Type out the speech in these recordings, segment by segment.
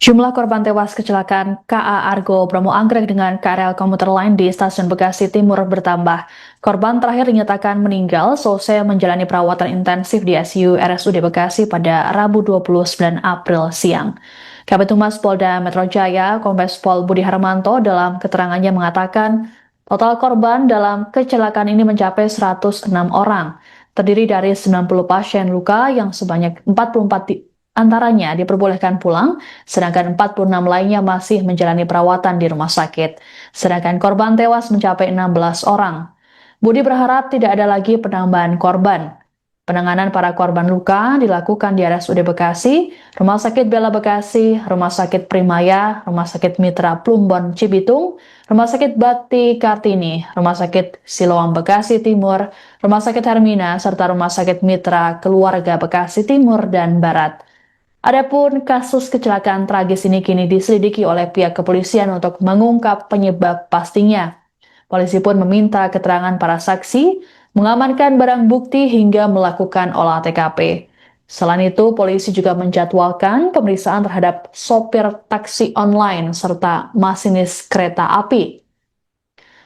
Jumlah korban tewas kecelakaan KA Argo Bromo Anggrek dengan KRL komuter lain di stasiun Bekasi Timur bertambah. Korban terakhir dinyatakan meninggal selesai menjalani perawatan intensif di ICU RSUD Bekasi pada Rabu 29 April siang. Kabid Humas Polda Metro Jaya, Kombes Pol Budi Harmanto dalam keterangannya mengatakan, total korban dalam kecelakaan ini mencapai 106 orang, terdiri dari 90 pasien luka yang sebanyak 44 antaranya diperbolehkan pulang, sedangkan 46 lainnya masih menjalani perawatan di rumah sakit. Sedangkan korban tewas mencapai 16 orang. Budi berharap tidak ada lagi penambahan korban. Penanganan para korban luka dilakukan di RSUD Bekasi, Rumah Sakit Bella Bekasi, Rumah Sakit Primaya, Rumah Sakit Mitra Plumbon Cibitung, Rumah Sakit Bakti Kartini, Rumah Sakit Siloam Bekasi Timur, Rumah Sakit Hermina, serta Rumah Sakit Mitra Keluarga Bekasi Timur dan Barat. Adapun kasus kecelakaan tragis ini kini diselidiki oleh pihak kepolisian untuk mengungkap penyebab pastinya. Polisi pun meminta keterangan para saksi, mengamankan barang bukti hingga melakukan olah TKP. Selain itu, polisi juga menjadwalkan pemeriksaan terhadap sopir taksi online serta masinis kereta api.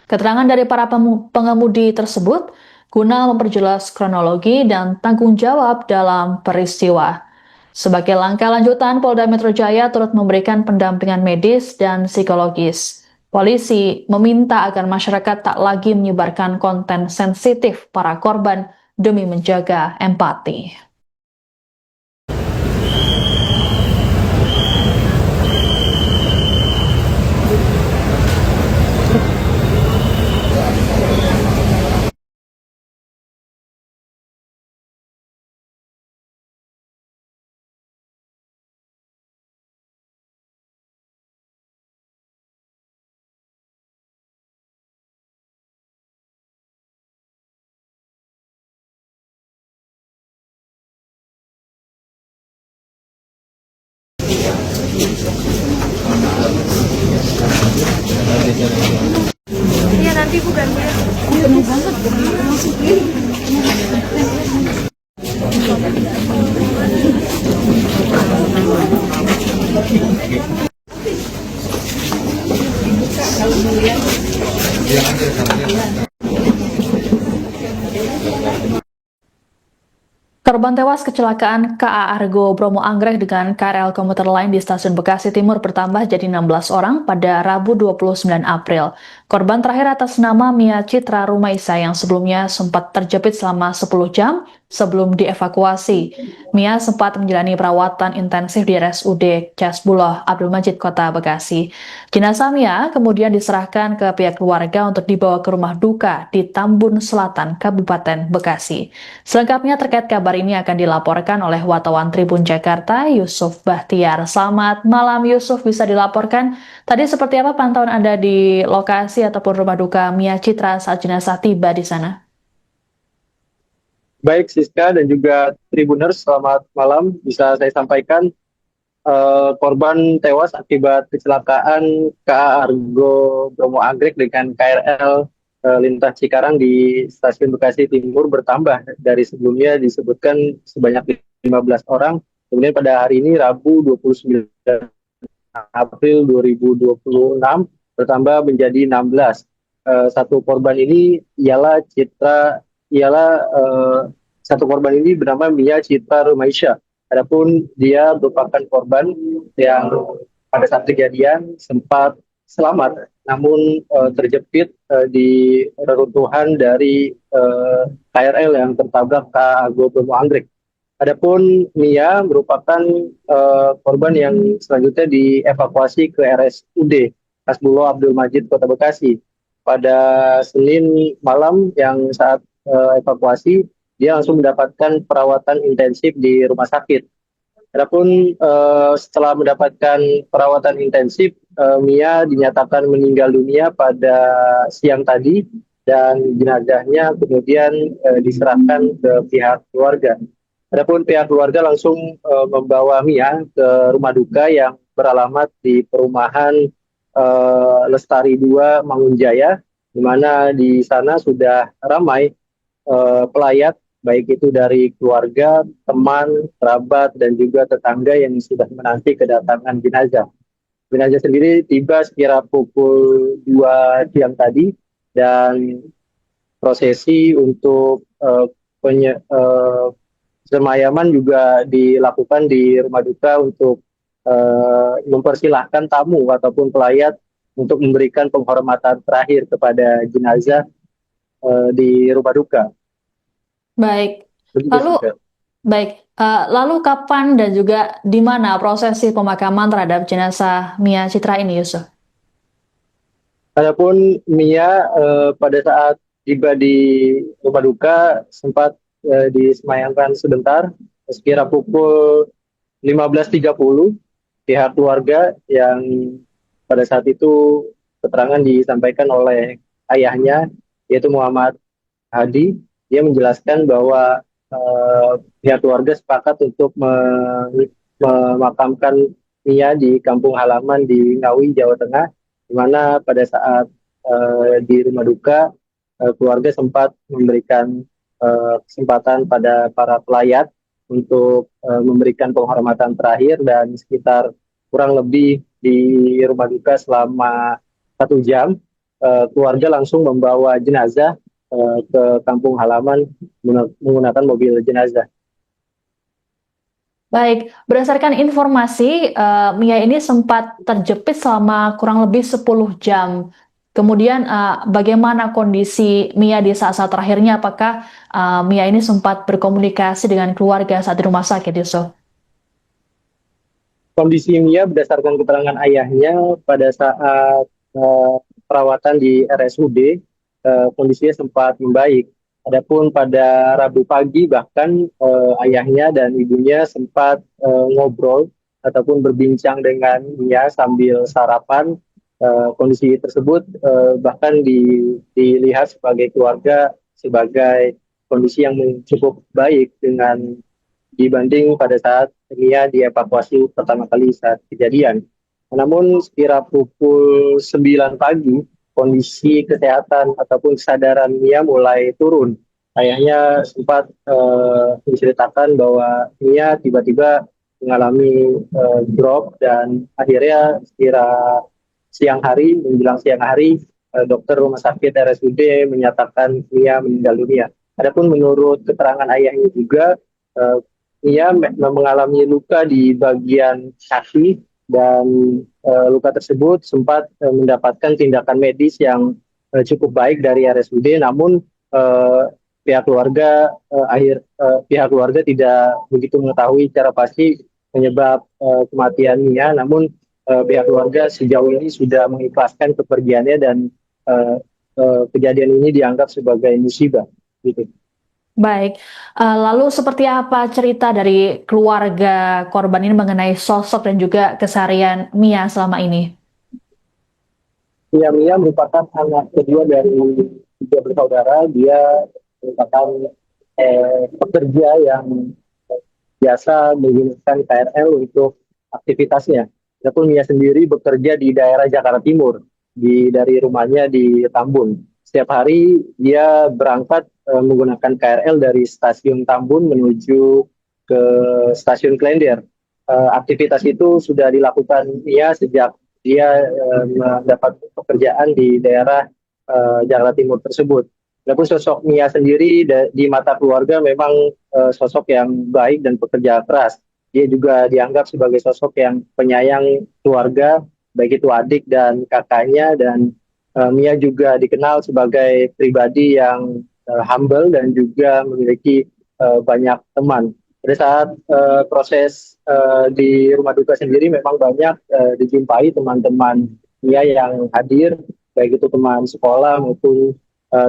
Keterangan dari para pengemudi tersebut guna memperjelas kronologi dan tanggung jawab dalam peristiwa. Sebagai langkah lanjutan, Polda Metro Jaya turut memberikan pendampingan medis dan psikologis. Polisi meminta agar masyarakat tak lagi menyebarkan konten sensitif para korban demi menjaga empati. Iya nanti bukan dia. Penuh banget, masukin. Kalau melihat Korban tewas kecelakaan KA Argo Bromo Anggrek dengan KRL komuter lain di stasiun Bekasi Timur bertambah jadi 16 orang pada Rabu 29 April. Korban terakhir atas nama Mia Citra Rumaisa yang sebelumnya sempat terjepit selama 10 jam sebelum dievakuasi. Mia sempat menjalani perawatan intensif di RSUD Casbuloh Abdul Majid Kota Bekasi. Jenazah Mia kemudian diserahkan ke pihak keluarga untuk dibawa ke rumah duka di Tambun Selatan, Kabupaten Bekasi. Selengkapnya terkait kabar ini akan dilaporkan oleh wartawan Tribun Jakarta, Yusuf Bahtiar. Selamat malam Yusuf, bisa dilaporkan tadi seperti apa pantauan Anda di lokasi ataupun rumah duka Mia Citra saat jenazah tiba di sana? Baik Siska dan juga Tribuners, selamat malam. Bisa saya sampaikan korban tewas akibat kecelakaan KA Argo Bromo Anggrek dengan KRL lintas Cikarang di stasiun Bekasi Timur bertambah dari sebelumnya disebutkan sebanyak 15 orang. Kemudian pada hari ini Rabu 29 April 2026 bertambah menjadi 16. Satu korban ini satu korban ini bernama Mia Citra Rumaisya. Adapun dia merupakan korban yang pada saat kejadian sempat selamat, namun terjepit di reruntuhan dari KRL yang tertabrak Argo Bromo Anggrek. Adapun Mia merupakan korban yang selanjutnya dievakuasi ke RSUD Casbuloh Abdul Majid Kota Bekasi pada Senin malam. Yang saat evakuasi dia langsung mendapatkan perawatan intensif di rumah sakit. Adapun setelah mendapatkan perawatan intensif, Mia dinyatakan meninggal dunia pada siang tadi dan jenazahnya kemudian diserahkan ke pihak keluarga. Adapun pihak keluarga langsung membawa Mia ke rumah duka yang beralamat di perumahan Lestari 2 Mangunjaya, di mana di sana sudah ramai pelayat baik itu dari keluarga, teman, kerabat, dan juga tetangga yang sudah menanti kedatangan jenazah. Jenazah sendiri tiba sekira pukul 2 siang tadi, dan prosesi untuk semayaman juga dilakukan di rumah duka untuk mempersilahkan tamu ataupun pelayat untuk memberikan penghormatan terakhir kepada jenazah di rumah duka. Baik. Begitu, Lalu Siska. baik. Lalu kapan dan juga di mana prosesi pemakaman terhadap jenazah Mia Citra ini, Yusuf? Adapun Mia pada saat tiba di rumah duka sempat disemayamkan sebentar sekira pukul 15.30. Pihak keluarga yang pada saat itu keterangan disampaikan oleh ayahnya yaitu Muhammad Hadi, dia menjelaskan bahwa pihak keluarga sepakat untuk memakamkan Mia di kampung halaman di Ngawi, Jawa Tengah, di mana pada saat di rumah duka keluarga sempat memberikan kesempatan pada para pelayat untuk memberikan penghormatan terakhir, dan sekitar kurang lebih di rumah duka selama 1 jam keluarga langsung membawa jenazah ke kampung halaman menggunakan mobil jenazah. Baik, berdasarkan informasi, Mia ini sempat terjepit selama kurang lebih 10 jam. Kemudian bagaimana kondisi Mia di saat-saat terakhirnya? Apakah Mia ini sempat berkomunikasi dengan keluarga saat di rumah sakit, Yusuf? Kondisi Mia berdasarkan keterangan ayahnya pada saat perawatan di RSUD, kondisinya sempat membaik. Adapun pada Rabu pagi bahkan ayahnya dan ibunya sempat ngobrol ataupun berbincang dengan Mia sambil sarapan. Kondisi tersebut bahkan dilihat sebagai keluarga sebagai kondisi yang cukup baik dengan dibanding pada saat Mia dievakuasi pertama kali saat kejadian. Namun sekira pukul 9 pagi kondisi kesehatan ataupun kesadaran Mia mulai turun. Ayahnya sempat menceritakan bahwa Mia tiba-tiba mengalami drop, dan akhirnya sekira menjelang siang hari, dokter rumah sakit RSUD menyatakan Mia meninggal dunia. Adapun menurut keterangan ayahnya juga, Mia mengalami luka di bagian kaki, dan luka tersebut sempat mendapatkan tindakan medis yang cukup baik dari RSUD. Namun pihak keluarga tidak begitu mengetahui secara pasti penyebab kematian Mia. Namun pihak keluarga sejauh ini sudah mengikhlaskan kepergiannya, dan kejadian ini dianggap sebagai musibah. Gitu. Baik, lalu seperti apa cerita dari keluarga korban ini mengenai sosok dan juga keseharian Mia selama ini? Ya, Mia merupakan anak kedua dari 3 bersaudara. Dia merupakan pekerja yang biasa menggunakan KRL untuk aktivitasnya. Adapun Mia sendiri bekerja di daerah Jakarta Timur, dari rumahnya di Tambun. Setiap hari dia berangkat menggunakan KRL dari stasiun Tambun menuju ke stasiun Klender. Aktivitas itu sudah dilakukan Mia sejak dia mendapat pekerjaan di daerah Jakarta Timur tersebut. Adapun sosok Mia sendiri di mata keluarga memang sosok yang baik dan pekerja keras. Dia juga dianggap sebagai sosok yang penyayang keluarga, baik itu adik dan kakaknya, dan Mia juga dikenal sebagai pribadi yang humble dan juga memiliki banyak teman. Pada saat proses di rumah duka sendiri memang banyak dijumpai teman-teman Mia yang hadir, baik itu teman sekolah maupun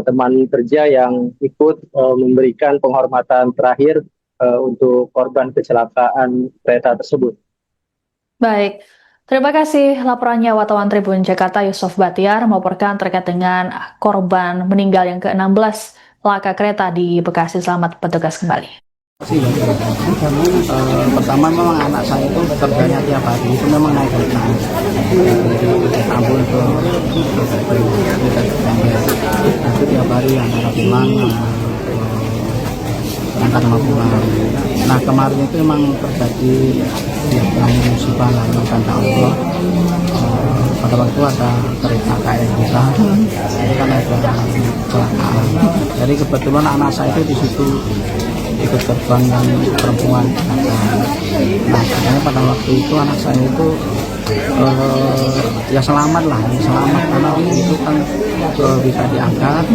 teman kerja yang ikut memberikan penghormatan terakhir untuk korban kecelakaan kereta tersebut. Baik, terima kasih laporannya wartawan Tribun Jakarta Yusuf Batiar melaporkan terkait dengan korban meninggal yang ke-16 laka kereta di Bekasi. Selamat bertugas kembali. Pertama memang anak saya itu kerjanya tiap hari itu memang naik kereta Tambun ke itu tiap hari antara Pinang diangkat sama pulang. Nah kemarin itu memang terjadi yang musibah lah tanda Allah. Pada waktu ada kereta KM kita, itu kan ada kecelakaan. Jadi kebetulan anak saya itu di situ ikut terbang yang perempuan. Nah, makanya pada waktu itu anak saya itu ya selamat lah, selamat karena itu kan bisa diangkat.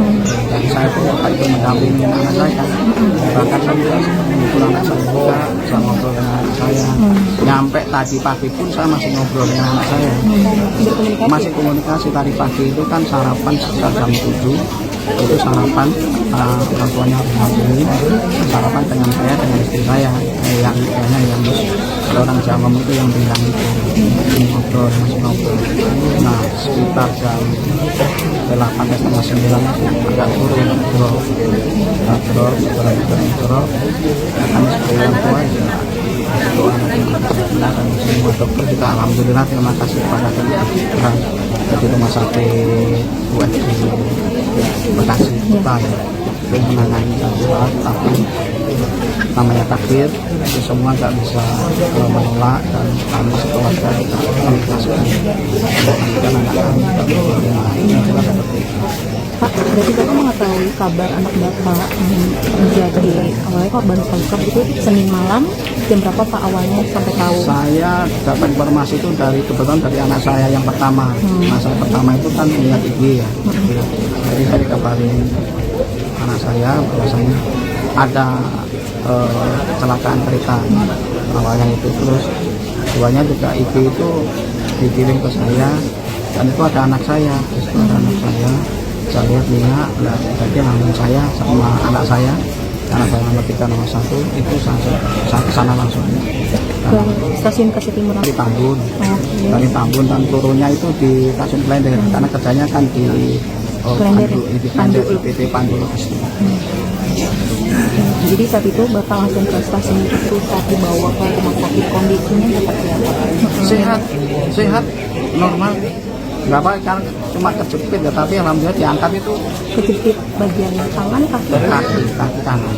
Dan saya pun itu mendampingi anak saya. Bahkan saya menghibur anak saya juga, saya ngobrol dengan anak saya. Nyampe tadi pagi pun saya masih ngobrol dengan anak saya. Masih komunikasi tadi pagi itu kan sarapan sekitar jam 7. Itu sarapan orang tuanya ini sarapan dengan saya dengan istri saya yang kalau orang Jawa itu yang bilang itu ngobrol masih ngobrol. Nah sekitar jam 8:30 agak turun ngobrol kami sebagai orang tua ya doa dan semua dokter juga alhamdulillah terima kasih kepada dokter dari rumah sakit USG Bekasi kita ya itu menangani saat tapi namanya takdir itu semua nggak bisa menolak dan kami sekeluarga kita mengikhlaskan dan anak kami itulah seperti itu. Pak, berarti Bapak mengetahui kabar anak Bapak menjadi awalnya korban luka itu Senin malam jam berapa Pak awalnya sampai tahu? Saya dapat informasi itu kebetulan dari anak saya yang pertama. Masa pertama itu kan lihat IG ya. Jadi saya dikabarin anak saya bahwasanya ada kecelakaan kereta awalnya itu, terus keduanya juga IG itu dikirim ke saya dan itu ada anak saya, saya lihat jadi langsung saya sama anak saya nomor 3 nomor 1 itu saya ke sana langsung Ke stasiun Bekasi Timur. dari Tambun dan turunnya itu di stasiun Klender karena kerjanya kan di Pandu PT Pandu Logistik. Jadi saat itu Bapak langsung ke stasiun itu, saat dibawa ke rumah sakit kondisinya seperti apa? Sehat normal, nggak apa kan cuma kejepit ya, tapi alhamdulillah diangkat itu Kejepit bagian tangan kaki kaki kanan.